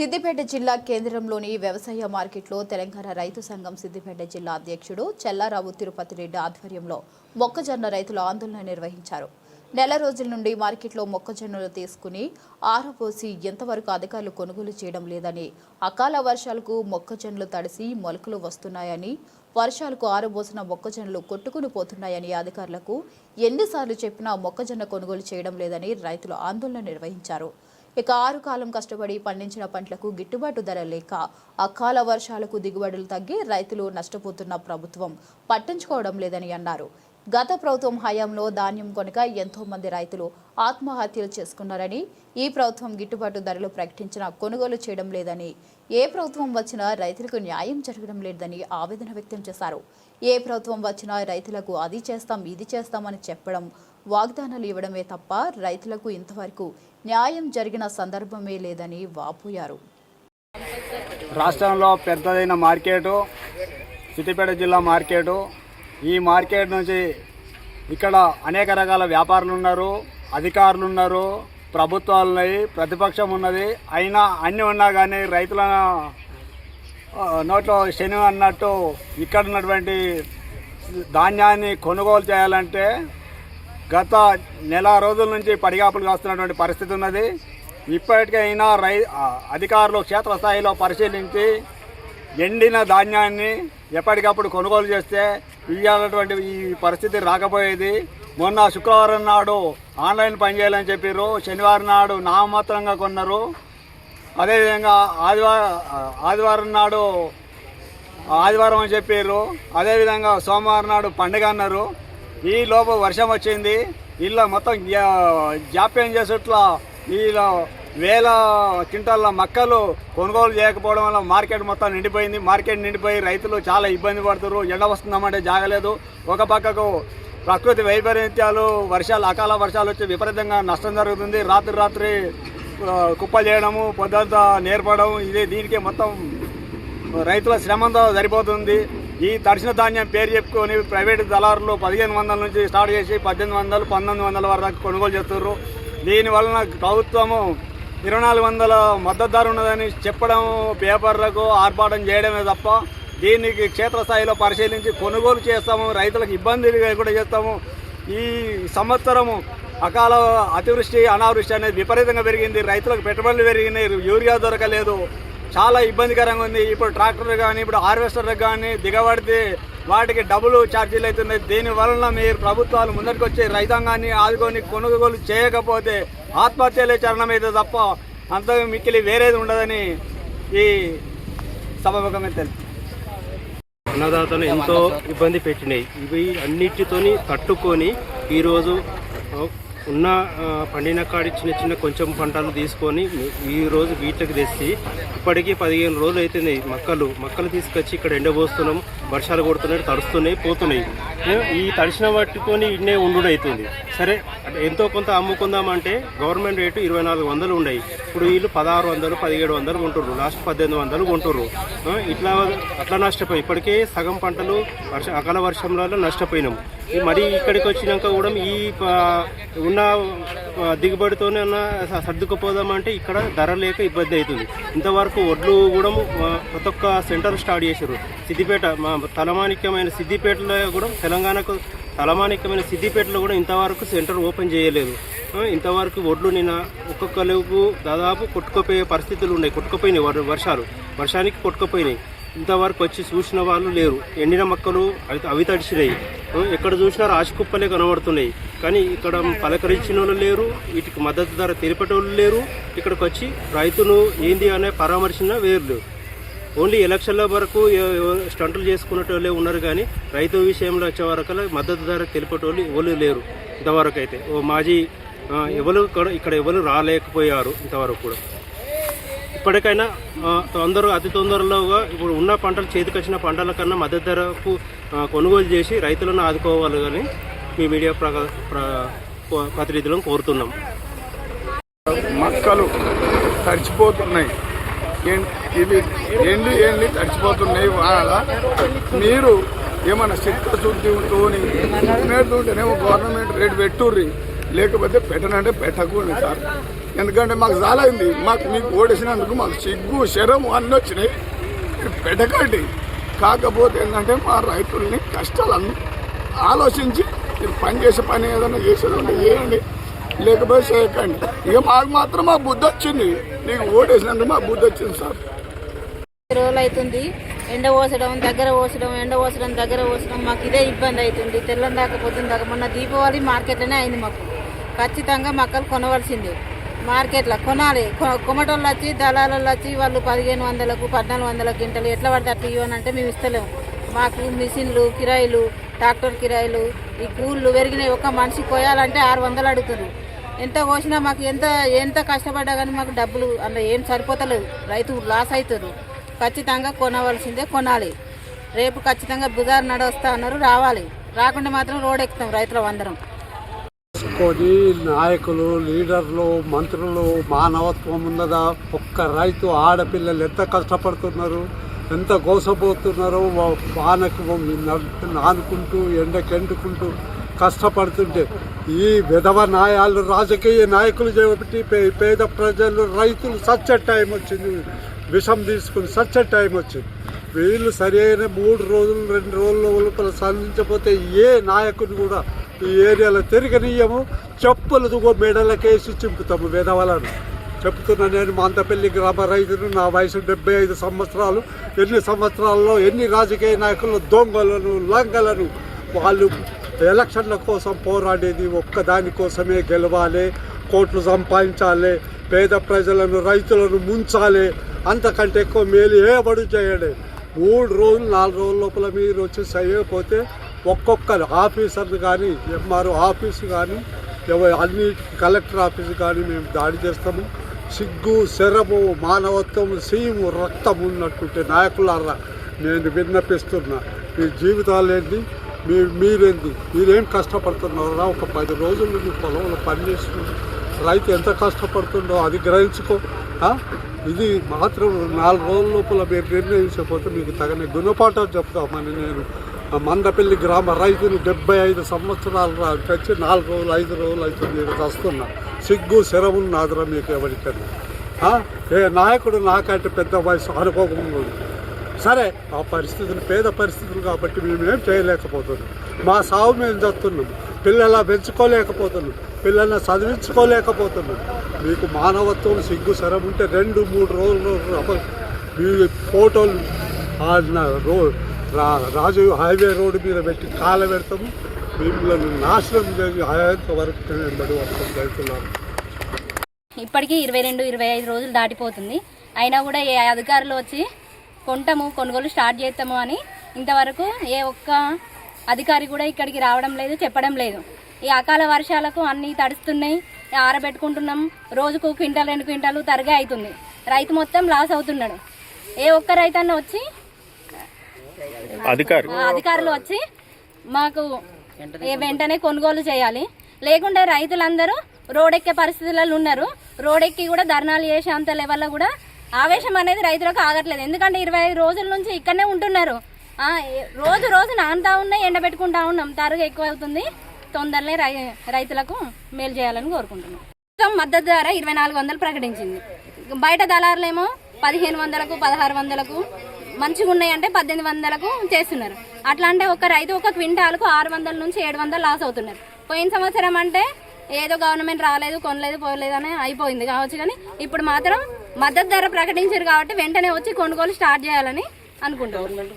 సిద్దిపేట జిల్లా కేంద్రంలోని వ్యవసాయ మార్కెట్లో తెలంగాణ రైతు సంఘం సిద్దిపేట జిల్లా అధ్యక్షుడు చెల్లారావు తిరుపతి రెడ్డి ఆధ్వర్యంలో మొక్కజొన్న రైతులు ఆందోళన నిర్వహించారు. నెల రోజుల నుండి మార్కెట్లో మొక్కజొన్నలు తీసుకుని ఆరబోసి ఎంతవరకు అధికారులు కొనుగోలు చేయడం లేదని, అకాల వర్షాలకు మొక్కజొన్నలు తడిసి మొలకలు వస్తున్నాయని, వర్షాలకు ఆరబోసిన మొక్కజొన్నలు కొట్టుకుని పోతున్నాయని అధికారులకు ఎన్నిసార్లు చెప్పినా మొక్కజొన్న కొనుగోలు చేయడం లేదని రైతులు ఆందోళన నిర్వహించారు. ఇక 6 కాలం కష్టపడి పండించిన పంటలకు గిట్టుబాటు ధర లేక అకాల వర్షాలకు దిగుబడులు తగ్గి రైతులు నష్టపోతున్న ప్రభుత్వం పట్టించుకోవడం లేదని అన్నారు. గత ప్రభుత్వం హయాంలో ధాన్యం కొనక ఎంతో మంది రైతులు ఆత్మహత్యలు చేసుకున్నారని, ఈ ప్రభుత్వం గిట్టుబాటు ధరలు ప్రకటించినా కొనుగోలు చేయడం లేదని, ఏ ప్రభుత్వం వచ్చినా రైతులకు న్యాయం జరగడం లేదని ఆవేదన వ్యక్తం చేశారు. ఏ ప్రభుత్వం వచ్చినా రైతులకు అది చేస్తాం ఇది చేస్తామని చెప్పడం, వాగ్దానాలు ఇవ్వడమే తప్ప రైతులకు ఇంతవరకు న్యాయం జరిగిన సందర్భమే లేదని వాపోయారు. రాష్ట్రంలో పెద్దదైన మార్కెటు సిద్దిపేట జిల్లా మార్కెటు. ఈ మార్కెట్ నుంచి ఇక్కడ అనేక రకాల వ్యాపారులు ఉన్నారు, అధికారులు ఉన్నారు, ప్రభుత్వాలు ఉన్నాయి, ప్రతిపక్షం ఉన్నది. అయినా అన్నీ ఉన్నా కానీ రైతుల నోట్లో శని అన్నట్టు ఇక్కడ ఉన్నటువంటి ధాన్యాన్ని కొనుగోలు చేయాలంటే గత నెల రోజుల నుంచి పడిగాపులు కాస్తున్నటువంటి పరిస్థితి ఉన్నది. ఇప్పటికైనా అధికారులు క్షేత్రస్థాయిలో పరిశీలించి ఎండిన ధాన్యాన్ని ఎప్పటికప్పుడు కొనుగోలు చేస్తే ఇవ్వాలన్నటువంటి ఈ పరిస్థితి రాకపోయేది. మొన్న శుక్రవారం నాడు ఆన్లైన్ పనిచేయాలని చెప్పారు, శనివారం నాడు నామమాత్రంగా కొన్నారు. అదేవిధంగా ఆదివారం నాడు ఆదివారం అని చెప్పారు, అదేవిధంగా సోమవారం నాడు పండుగ అన్నారు. ఈ లోపు వర్షం వచ్చింది. ఇలా మొత్తం జాప్యం చేసేట్లా ఇలా వేల క్వింటాల మక్కలు కొనుగోలు చేయకపోవడం వల్ల మార్కెట్ మొత్తం నిండిపోయింది. మార్కెట్ నిండిపోయి రైతులు చాలా ఇబ్బంది పడుతున్నారు. ఎండ వస్తుందామంటే జాగలేదు. ఒక పక్కకు ప్రకృతి వైపరీత్యాలు, వర్షాలు, అకాల వర్షాలు వచ్చి విపరీతంగా నష్టం జరుగుతుంది. రాత్రి కుప్పలు చేయడము, పొద్దంతా నేర్పడం, దీనికి మొత్తం రైతుల శ్రమంతో సరిపోతుంది. ఈ తడిసిన ధాన్యం పేరు చెప్పుకొని ప్రైవేటు దళారులు 1500 నుంచి స్టార్ట్ చేసి 1800, 1900 వరకు కొనుగోలు చేస్తున్నారు. దీనివలన ప్రభుత్వము 2400 మద్దతు ధర ఉన్నదని చెప్పడం, పేపర్లకు ఆర్పాటం చేయడమే తప్ప దీనికి క్షేత్రస్థాయిలో పరిశీలించి కొనుగోలు చేస్తాము, రైతులకు ఇబ్బంది కూడా చేస్తాము. ఈ సంవత్సరము అకాల అతివృష్టి, అనావృష్టి అనేది విపరీతంగా పెరిగింది. రైతులకు పెట్టుబడులు పెరిగినాయి, యూరియా దొరకలేదు, చాలా ఇబ్బందికరంగా ఉంది. ఇప్పుడు ట్రాక్టర్లు కానీ, ఇప్పుడు హార్వెస్టర్లకు కానీ దిగబడితే వాటికి డబ్బులు ఛార్జీలు అవుతున్నాయి. దీనివలన మీరు ప్రభుత్వాలు ముందరికి వచ్చి రైతాంగాన్ని ఆదుకొని కొనుగోలు చేయకపోతే ఆత్మహత్యలే చరణమైతే తప్ప అంత మిక్కిలి వేరేది ఉండదని ఈ సభాముఖంగా తెలుసు. అన్నదాతలు ఎంతో ఇబ్బంది పెట్టినాయి. ఇవి అన్నిటితోని తట్టుకొని ఈరోజు ఉన్న పండిన కాడి చిన్న కొంచెం పంటలు తీసుకొని ఈరోజు వీటికి తెచ్చి ఇప్పటికీ 15 రోజులు అవుతున్నాయి. మక్కలు తీసుకొచ్చి ఇక్కడ ఎండబోస్తున్నాం. వర్షాలు కొడుతున్నాయి, తడుస్తున్నాయి, పోతున్నాయి. ఈ తడిసిన వాటితోని ఇన్నే ఉండు అవుతుంది. సరే, ఎంతో కొంత అమ్ముకుందామంటే గవర్నమెంట్ రేటు 2400 ఉన్నాయి. ఇప్పుడు వీళ్ళు 1600, 1700 కొంటుర్రు, లాస్ట్ 1800 కొంటుర్రు. అట్లా నష్టపోయి ఇప్పటికే సగం పంటలు అకాల వర్షంలో నష్టపోయినాం. మరి ఇక్కడికి వచ్చినాక కూడా ఈ ఉన్న దిగుబడితోనే సర్దుకుపోదామంటే ఇక్కడ ధర లేక ఇబ్బంది అవుతుంది. ఇంతవరకు వడ్లు కూడా ప్రతి ఒక్క సెంటర్ స్టార్ట్ చేశారు. సిద్దిపేట, మా తలమానిక్యమైన సిద్దిపేటలో కూడా, తెలంగాణకు తలమానిక్యమైన సిద్దిపేటలో కూడా ఇంతవరకు సెంటర్ ఓపెన్ చేయలేదు. ఇంతవరకు వడ్లు నిన్న ఒక్కొక్కలకు దాదాపు కొట్టుకుపోయే పరిస్థితులు ఉన్నాయి. కొట్టుకుపోయినాయి, వర్షానికి కొట్టుకుపోయినాయి. ఇంతవరకు వచ్చి చూసిన వాళ్ళు లేరు. ఎండిన మొక్కలు అవి తడిచినాయి. ఎక్కడ చూసినా రాజకుప్పలే కనబడుతున్నాయి. కానీ ఇక్కడ పలకరించిన వాళ్ళు లేరు, వీటికి మద్దతు ధర తెలిపేటోళ్ళు లేరు. ఇక్కడికి వచ్చి రైతును ఏంది అనే పరామర్శన వేరు. ఓన్లీ ఎలక్షన్ల వరకు స్టంటులు చేసుకునేటోళ్ళే ఉన్నారు. కానీ రైతు విషయంలో వచ్చే వరకు మద్దతు ధర తెలిపేటోళ్ళు ఎవరు లేరు. ఇంతవరకు అయితే మాజీ ఇక్కడ ఎవరు రాలేకపోయారు ఇంతవరకు కూడా. ఇప్పటికైనా అతి తొందరలోగా ఇప్పుడు ఉన్న పంటలు, చేతికొచ్చిన పంటల కన్నా మద్దతు ధరకు కొనుగోలు చేసి రైతులను ఆదుకోవాలి అని మీ మీడియా ప్రతినిధులను కోరుతున్నాం. మొక్కలు తడిచిపోతున్నాయి, ఇవి ఎండి తడిచిపోతున్నాయి. వాళ్ళ మీరు ఏమన్నా చిత్తశుద్ధితోని గవర్నమెంట్ రేటు పెట్టుర్రి. లేకపోతే పెట్టనంటే పెట్టకూడదు సార్. ఎందుకంటే మాకు చాలా అయింది. మీకు ఓడేసినందుకు మాకు సిగ్గు శరం అన్నీ వచ్చినాయి. పెట్టకండి. కాకపోతే ఏంటంటే మా రైతుల్ని కష్టాలన్నీ ఆలోచించి మీరు పని చేసే పని ఏదైనా చేసేది ఉంటే చేయండి, లేకపోతే చేయకండి. ఇక మాకు మాత్రం మా బుద్ధి వచ్చింది. నీకు ఓటేసినందుకు మా బుద్ధి వచ్చింది సార్. రోజులు అవుతుంది ఎండ పోసడం దగ్గర పోసడం, ఎండ పోసడం దగ్గర పోసడం, మాకు ఇదే ఇబ్బంది అవుతుంది. తెల్లం దాకా పొద్దున్న దాకా మొన్న దీపావళి మార్కెట్లోనే అయింది. మాకు ఖచ్చితంగా మొక్కలు కొనవలసిందే. మార్కెట్లో కొనాలి. కొమటోళ్ళు వచ్చి దళాలు వచ్చి వాళ్ళు 1500కు 1400 గింటలు ఎట్లా పడితే అట్లా ఇవ్వనంటే మేము ఇస్తలేము. మాకు మిషన్లు కిరాయిలు, ట్రాక్టర్ కిరాయిలు, ఈ కూళ్ళు పెరిగినాయి. ఒక మనిషి కోయాలంటే 600 అడుగుతారు. ఎంత కోసినా మాకు ఎంత కష్టపడ్డా కానీ మాకు డబ్బులు అందులో ఏం సరిపోతలేదు. రైతు లాస్ అవుతారు. ఖచ్చితంగా కొనవలసిందే, కొనాలి. రేపు ఖచ్చితంగా బుధవారం నడవస్తా అన్నారు, రావాలి. రాకుండా మాత్రం రోడ్ ఎక్కుతాం రైతులు అందరం. నాయకులు, లీడర్లు, మంత్రులు మానవత్వం ఉన్నదా? ఒక్క రైతు ఆడపిల్లలు ఎంత కష్టపడుతున్నారు, ఎంత గోసపోతున్నారో. వానకు నానుకుంటూ ఎండకెంటుకుంటూ కష్టపడుతుంటే ఈ విధవ న్యాయాలు రాజకీయ నాయకులు చేపట్టి పేద ప్రజలు రైతులు సచ్చే టైం వచ్చింది. విషం తీసుకుని సచ్చే టైం వచ్చింది. వీళ్ళు సరైన 3 రోజులు 2 రోజుల లోపల సాధించకపోతే ఏ నాయకుని కూడా ఈ ఏరియాలో తిరగనీయము. చెప్పులు మెడలకేసి చింపుతాము విధవలను. చెప్తున్నా నేను మందపల్లి గ్రామ రైతును. నా వయసు 75 సంవత్సరాలు. ఎన్ని సంవత్సరాల్లో ఎన్ని రాజకీయ నాయకులు దొంగలను, లంగలను వాళ్ళు ఎలక్షన్ల కోసం పోరాడేది ఒక్కదాని కోసమే. గెలవాలి, కోట్లు సంపాదించాలి, పేద ప్రజలను రైతులను ముంచాలి. అంతకంటే ఎక్కువ మేలు ఏ బడు చేయడే. 3 రోజులు 4 రోజుల లోపల మీరు వచ్చి చేయకపోతే ఒక్కొక్కరు ఆఫీసర్లు కానీ, ఎంఆర్ఓ ఆఫీసు కానీ, అన్ని కలెక్టర్ ఆఫీసు కానీ మేము దాడి చేస్తాము. సిగ్గు శరము మానవత్వం సీము రక్తం ఉన్నట్టుంటే నాయకులారా నేను విన్నపిస్తున్నా. మీ జీవితాలు ఏంటి, మీరేంటి, మీరేం కష్టపడుతున్నారా? ఒక 10 రోజులు మీ పొలంలో పనిచేస్తున్నారు. రైతు ఎంత కష్టపడుతుందో అది గ్రహించుకో. ఇది మాత్రం 4 రోజుల లోపల మీరు నిర్ణయించకపోతే మీకు తగిన గుణపాఠం చెప్తామని నేను మందపల్లి గ్రామ రైతులు 75 సంవత్సరాలు వచ్చి 4 రోజులు 5 రోజులు అయితే మీరు వస్తున్నా. సిగ్గు శరములు నాదరా మీకు ఎవరికైనా. ఏ నాయకుడు నాకంటే పెద్ద వయసు అనుభవం ఉంది. సరే ఆ పరిస్థితులు పేద పరిస్థితులు కాబట్టి మేమేం చేయలేకపోతున్నాం. మా సాగు మేము చేస్తున్నాం. పిల్లల పెంచుకోలేకపోతున్నాం, పిల్లల్ని చదివించుకోలేకపోతున్నాం. మీకు మానవత్వం సిగ్గు శరం ఉంటే 2-3 రోజులు మీ ఫోటోలు రాజీవ్ హైవే రోడ్డు మీద పెట్టి కాలబెడతాము. మిమ్మల్ని నాశనం చేసి అయ్యేంత వరకు బడి వస్తాం రైతున్నారు. ఇప్పటికీ 22-25 రోజులు దాటిపోతుంది. అయినా కూడా ఏ అధికారులు వచ్చి కొనుగోలు స్టార్ట్ చేస్తాము అని ఇంతవరకు ఏ ఒక్క అధికారి కూడా ఇక్కడికి రావడం లేదు, చెప్పడం లేదు. ఈ అకాల వర్షాలకు అన్నీ తడుస్తున్నాయి, ఆరబెట్టుకుంటున్నాం. రోజుకు క్వింటాల్ 2 క్వింటాలు తరగా అవుతుంది. రైతు మొత్తం లాస్ అవుతున్నాడు. ఏ ఒక్క రైతన్న వచ్చి అధికారులు వచ్చి మాకు వెంటనే కొనుగోలు చేయాలి. లేకుంటే రైతులందరూ రోడెక్కే పరిస్థితులలో ఉన్నారు. రోడెక్కి కూడా ధర్నాలు చేసే అంత లెవెల్లో కూడా ఆవేశం అనేది రైతులకు ఆగట్లేదు. ఎందుకంటే 25 రోజుల నుంచి ఇక్కడనే ఉంటున్నారు. రోజు నానుతా ఉన్నాయి, ఎండబెట్టుకుంటా ఉన్నాం. తరుగు ఎక్కువ అవుతుంది. తొందరనే రైతులకు మేలు చేయాలని కోరుకుంటున్నాం. మద్దతు ధర 2400 ప్రకటించింది. బయట దళారులేమో 1500కు 1600కు మంచిగా ఉన్నాయంటే 1800కు చేస్తున్నారు. అట్లా అంటే ఒక రైతు ఒక క్వింటాల్కు 600 నుంచి 700 లాస్ అవుతున్నారు. పోయిన సంవత్సరం అంటే ఏదో గవర్నమెంట్ రాలేదు, కొనలేదు, పోలేదు అని అయిపోయింది కావచ్చు. కానీ ఇప్పుడు మాత్రం మద్దతు ధర ప్రకటించారు కాబట్టి వెంటనే వచ్చి కొనుగోలు స్టార్ట్ చేయాలని అనుకుంటున్నాం.